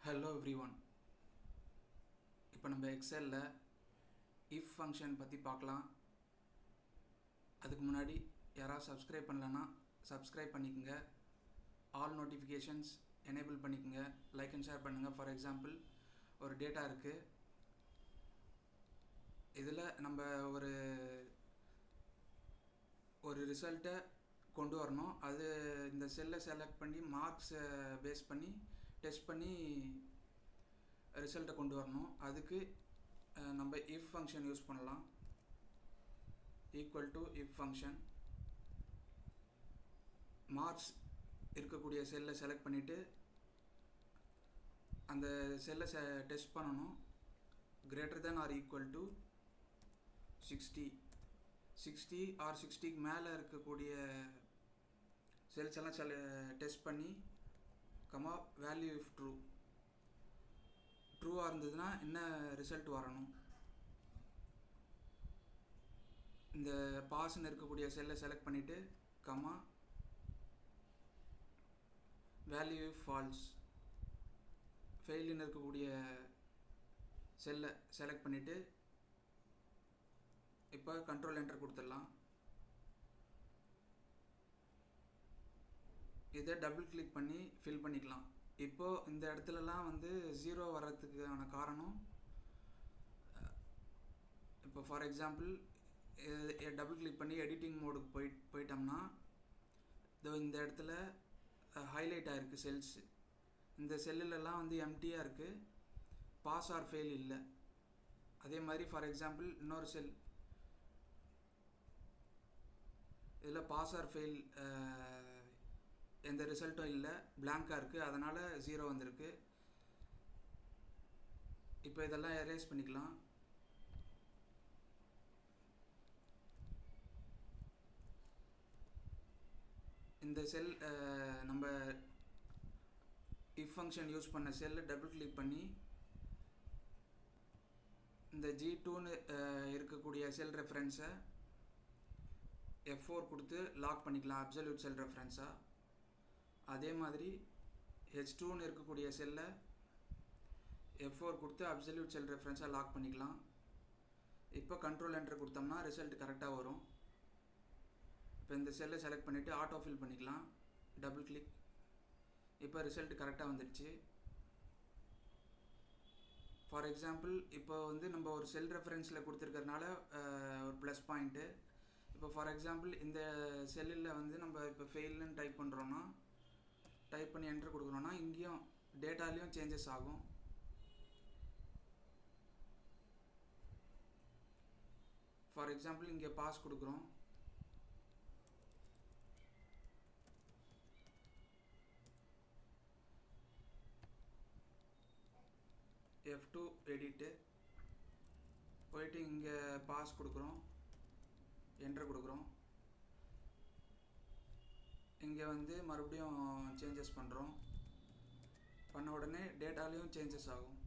Hello everyone. இப்போ நம்ம எக்ஸலில் if function பற்றி பார்க்கலாம். அதுக்கு முன்னாடி யாராவது சப்ஸ்கிரைப் பண்ணலன்னா சப்ஸ்கிரைப் பண்ணிக்கோங்க. ஆல் நோட்டிஃபிகேஷன்ஸ் எனேபிள் பண்ணிக்கோங்க. லைக் அண்ட் ஷேர் பண்ணுங்கள். ஃபார் எக்ஸாம்பிள், ஒரு டேட்டா இருக்குது. இதில் நம்ம ஒரு ரிசல்ட்டை கொண்டு வரணும். அது இந்த செல்லை செலக்ட் பண்ணி மார்க்ஸை பேஸ் பண்ணி டெஸ்ட் பண்ணி ரிசல்ட்டை கொண்டு வரணும். அதுக்கு நம்ம இஃப் ஃபங்க்ஷன் யூஸ் பண்ணலாம். Equal to if function. Marks இருக்கக்கூடிய செல்லை செலக்ட் பண்ணிவிட்டு அந்த செல்லை டெஸ்ட் பண்ணணும். Greater than or equal to 60 or 60க்கு மேலே இருக்கக்கூடிய செல்ஸ் எல்லாம் டெஸ்ட் பண்ணி வேல்யூ இஃப் ட்ரூவாக இருந்ததுன்னா என்ன ரிசல்ட் வரணும். இந்த பாஸ்ன்னு இருக்கக்கூடிய செல்லை செலக்ட் பண்ணிவிட்டு வேல்யூ இஃப் ஃபால்ஸ். ஃபெயில்னு இருக்கக்கூடிய செல்லை செலக்ட் பண்ணிவிட்டு இப்போ கண்ட்ரோல் என்டர் கொடுத்துடலாம். இதை டபுள் கிளிக் பண்ணி ஃபில் பண்ணிக்கலாம். இப்போது இந்த இடத்துலலாம் 0 வர்றதுக்கான காரணம், இப்போ ஃபார் எக்ஸாம்பிள் டபுள் கிளிக் பண்ணி எடிட்டிங் மோடுக்கு போயிட்டோம்னா இந்த இடத்துல ஹைலைட் ஆகிருக்கு செல்ஸ். இந்த செல்லுலலாம் எம்டியாக இருக்குது, பாஸ் ஆர் ஃபெயில் இல்லை. அதே மாதிரி ஃபார் எக்ஸாம்பிள் இன்னொரு செல், இதில் பாஸ் ஆர் ஃபெயில் எந்த ரிசல்ட்டும் இல்லை, பிளாங்காக இருக்குது. அதனால் 0 வந்திருக்கு. இப்போ இதெல்லாம் எரேஸ் பண்ணிக்கலாம். இந்த செல் நம்ம இஃப் ஃபங்க்ஷன் யூஸ் பண்ண செல்லை டபுள் கிளிக் பண்ணி இந்த G2ன்னு இருக்கக்கூடிய செல் ரெஃபரன்ஸை F4 கொடுத்து லாக் பண்ணிக்கலாம், அப்சல்யூட் செல் ரெஃபரன்ஸாக. அதே மாதிரி H2ன்னு இருக்கக்கூடிய செல்லை F4 கொடுத்து அப்சல்யூட் செல் ரெஃபரன்ஸாக லாக் பண்ணிக்கலாம். இப்போ கண்ட்ரோல் என்டர் கொடுத்தோம்னா ரிசல்ட் கரெக்டாக வரும். இப்போ இந்த செல்லை செலக்ட் பண்ணிவிட்டு ஆட்டோ ஃபில் பண்ணிக்கலாம், டபுள் கிளிக். இப்போ ரிசல்ட் கரெக்டாக வந்துடுச்சு. ஃபார் எக்ஸாம்பிள், இப்போ நம்ம ஒரு செல் ரெஃபரன்ஸில் கொடுத்துருக்கறனால ஒரு ப்ளஸ் பாயிண்ட்டு. இப்போ ஃபார் எக்ஸாம்பிள் இந்த செல்லில் நம்ம இப்போ ஃபெயில்னு டைப் பண்ணுறோன்னா, டைப் பண்ணி என்ட்ரு கொடுக்குறோன்னா இங்கேயும் டேட்டாலையும் சேஞ்சஸ் ஆகும். ஃபார் எக்ஸாம்பிள் இங்கே பாஸ் கொடுக்குறோம். F2 எடிட்டு போயிட்டு இங்கே பாஸ் கொடுக்குறோம், என்ட்ரு கொடுக்குறோம். இங்கே மறுபடியும் சேஞ்சஸ் பண்ணுறோம். பண்ண உடனே டேட்டாலையும் சேஞ்சஸ் ஆகும்.